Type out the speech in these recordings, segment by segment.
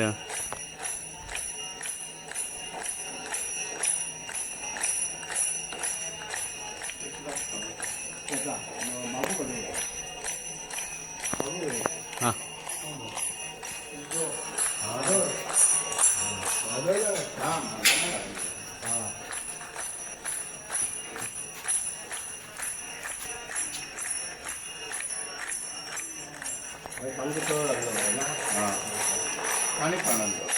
दिसता. हां आणि पाण्याचं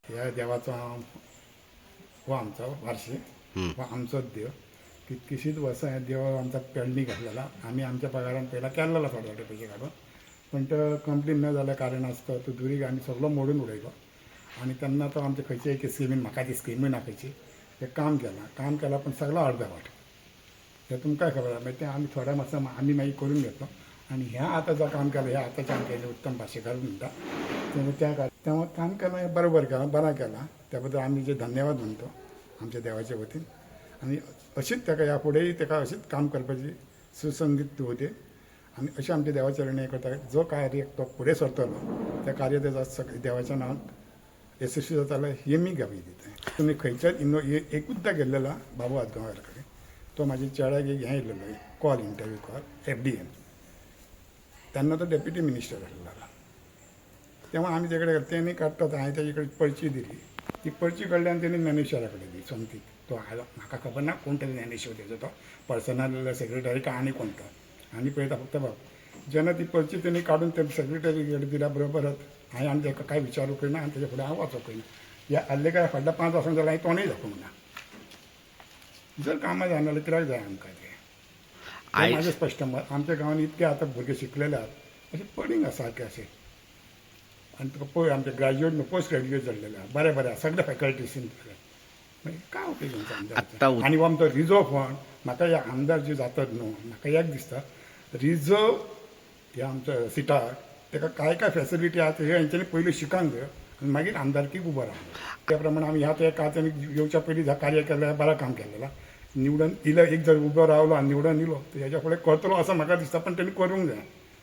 ह्या देवाचा हो आमचा वार्षिक व आमचोच देव. कितकीशीच वर्सां ह्या देवा आमचा पेडणी घातलेला. आम्ही आमच्या पगारान पहिला केलेला थोडे थोडे पैसे काढून, पण तो कंप्लीट न जाल्या कारणास्तव तो दुरीक आमी सगळो मोडून उडयलो. आणि तेन्ना तो आमचे खंयचे एक स्किमीन म्हाका ती स्किमी ना खंयची ते काम केलां पण सगळो अर्धवट. हे तुमकांय खबर आहा. मागीर तें आमी थोड्या मातसो आमी मागीर करून घेतलो. आणि ह्या आतां जो काम केलं, ह्या आतांच्या आमचे उत्तम भाशेकार म्हणटा तेव्हा काम केलं हे बरोबर केलं, बरा केला. त्याबद्दल आम्ही जे धन्यवाद म्हणतो आमच्या देवाच्या वतीन. आणि अशीच ताका ह्या फुडेंय ताका अशीच काम करपाची सुसंगीत होते. आणि अशें आमच्या देवाच्या ऋण करता जो कार्य तो फुडें सरतलो त्या कार्य तेजो देवाच्या नांवान यशस्वी जातालो हे मी ग्वाही दिता. तुमी खंयच्याच एकूचदां गेल्लेला बाबू आजगांवकार कडेन. तो म्हाज्या चेड्याक एक हें येयल्लो कॉल, इंटरव्यू कॉल FDN. तेन्ना तो डेप्युटी मिनिस्टर आसलेलो. तेव्हा आम्ही तेकडे त्यांनी काडटात हांवें तेजे कडेन पर्ची दिली. ती पर्ची कडल्यान तेणी ज्ञानेश्वरा कडेन दिली सोमतीक. तो आयलो, म्हाका खबर ना कोण तरी ज्ञानेश्वर तेजो तो पर्सनल सेक्रेटरी काय आनी कोण तो. आनी पळयता फक्त बाब जेन्ना ती पर्ची तेणी काडून ते सेक्रेटरी कडेन दिल्या बरोबरच हांवें आनी ताका कांय विचारूंक ना आनी तेजे फुडें हांव वचोंक ना. ह्या आल्लेकाय फाटल्या 5 वर्सां जाल्यार हांवें तोंडूय दाखोवंक ना. जर कामां जायना जाल्यार कित्याक जाय आमकां ते म्हाजें स्पश्ट मत. आमच्या गांवांत इतके आतां भुरगे शिकलेले आहात, अशें पडींग आसा सारकें अशें. आनी तुका पळय आमचे ग्रॅज्युएट न्हू, पोस्ट ग्रॅज्युएट जाल्लेले आहा, बरे सगळे फॅकल्टीसीन मागीर काय उपयोग आमदार. आनी हो आमचो रिझर्व फंड म्हाका हे आमदार जे जातात न्हू, म्हाका एक दिसता रिझर्व हे आमच्या सिटाक ताका काय फॅसिलिटी आहा ते हेंच्यांनी पयलीं शिकूंक जाय आनी मागीर आमदारकीक उबो रावंक. त्या प्रमाणे आमी ह्या तेणी येवच्या पयलीं कार्य केलें, बरें काम केलें. निवडून इलो एक जर उबो रावलो आनी निवडून येयलो तर हेच्या फुडें करतलो असं म्हाका दिसता. पण तेणी करूंक जाय.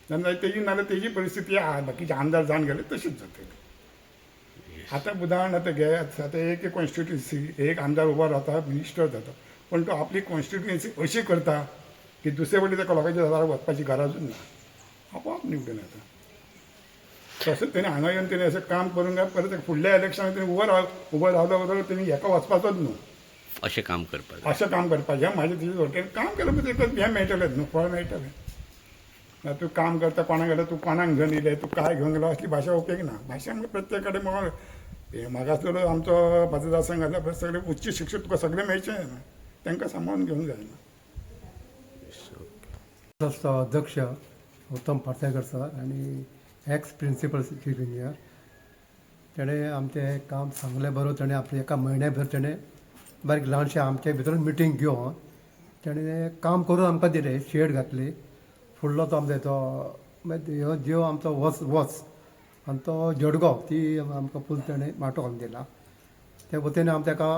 तेन्ना तेजी नाल्यार तेजी परिस्थिती आहा बाकीचे आमदार जावन गेले तशीच जातली. आतां उदाहरण आतां घे, आतां एक कॉन्स्टिट्युएन्सी एक आमदार उबो रावता, मिनिस्टर जाता, पण तो आपली कॉन्स्टिट्युएन्सी अशी करता की दुसरे फावटी ताका लोकांच्या दाराक वचपाची गरजूच ना, आपोआप निवडून येता. तशेंच तेणी हांगा येवन तेणी अशें काम करूंक जाय. परत फुडल्या इलेक्शनाक तेणी उबो रावलो बरोबर तेणी हेका वचपाचोच न्हू, अशें काम करपाक अशें काम करपाचें. म्हाजें तिजे वटेन काम केलें म्हणजे हें मेळटलें न्हू, फळ मेळटलें. तूं काम करता कोणाक गेलो, तूं कोणाक घेवन येयलें, तूं काय घेवन गेलो, असली भाशा उपयोग ना. भाशा म्हणजे प्रत्येक कडेन म्हाका आसलेलो आमचो मतदारसंघ आसल्या सगळे उच्च शिक्षक तुका सगळें मेळचें ना, तांकां सांबाळून घेवंक जायना. अध्यक्ष उत्तम पार्सेकर सर आणि एक्स प्रिन्सिपल चीफ इंजिनियर तेणें आमचें काम सांगलें बरोबर. तेणें आपल्या एका म्हयन्या भितर तेणें बारीक ल्हानशें आमचे भितर मिटींग घेवन तेणें काम करून आमकां दिलें. शेड घातली फुडलो तो आमचो तो ज्यो आमचो वच आनी तो जडगांव ती आमकां फूल तेणें माटो घालून दिला. ते वतीन आमी ताका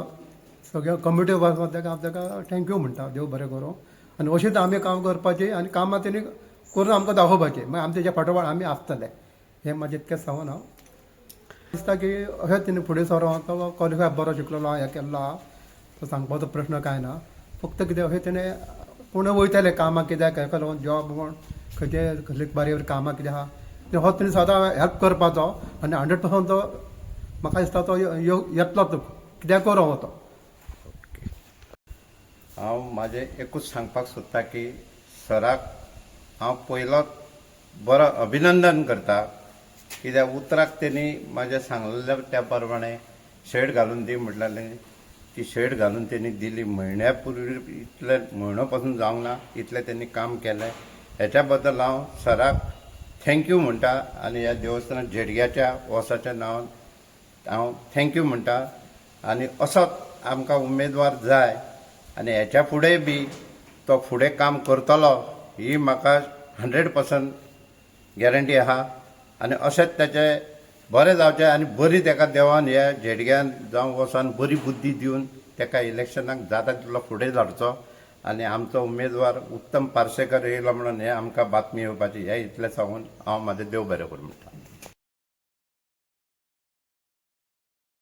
सगळ्या कम्युनिटी वर्क ताका थँक्यू म्हणटा, देव बरें करूं. आनी अशीच आमी काम करपाचें आनी कामां तेणी करून आमकां दाखोवपाचें. मागीर आमी तेच्या फाटोफाट आमी आसतले. हें म्हाजें इतकेंच सांगून हांव दिसता की अशेंच तेणी फुडें सरोन तो क्वॉलिफाय बरो शिकलेलो आहा, हें केल्लो आहा, तो सांगपाचो प्रश्न कांय ना. फक्त कितें अशें तेणें पूण वयताले कामाक कित्याक हेका लागून जॉब म्हण खंयचे कसली बारीक बारीक कामां कितें आहा हो तेणी सदां हेल्प करपाचो. आनी 100% तो म्हाका दिसता तो येतलो कित्याक करूं हो तो. हांव म्हाजें एकूच सांगपाक सोदता की सराक हांव पयलोच बरो अभिनंदन करता. कित्याक उतराक तेणी म्हाजें सांगलेल्या त्या प्रमाणे शेड घालून दी म्हटलेलें ती शेड घालून त्यांनी दिली म्हयन्यापूर्वी इतले म्हयनो पासून जावंक ना इतलें त्यांनी काम केलें हेच्या बद्दल हांव सराक थँक्यू म्हणटा आनी ह्या देवस्थानात झेडग्याच्या वॉसाच्या नांवान हांव थँक्यू म्हणटा आनी असोच आमकां उमेदवार जाय आनी हेच्या फुडें बी तो फुडें काम करतलो ही म्हाका 100% गॅरंटी आहा आनी अशेंच तेचें बरें जावचें आनी बरी ताका देवान ह्या झेडग्यान जावं वसान बरी बुद्धी दिवन ताका इलेक्शनाक जाता तितलो फुडें धाडचो आनी आमचो उमेदवार उत्तम पार्सेकर येयलो म्हणून हें आमकां बातमी येवपाची हें इतलें सांगून हांव म्हाजें देव बरें करूं म्हणटा.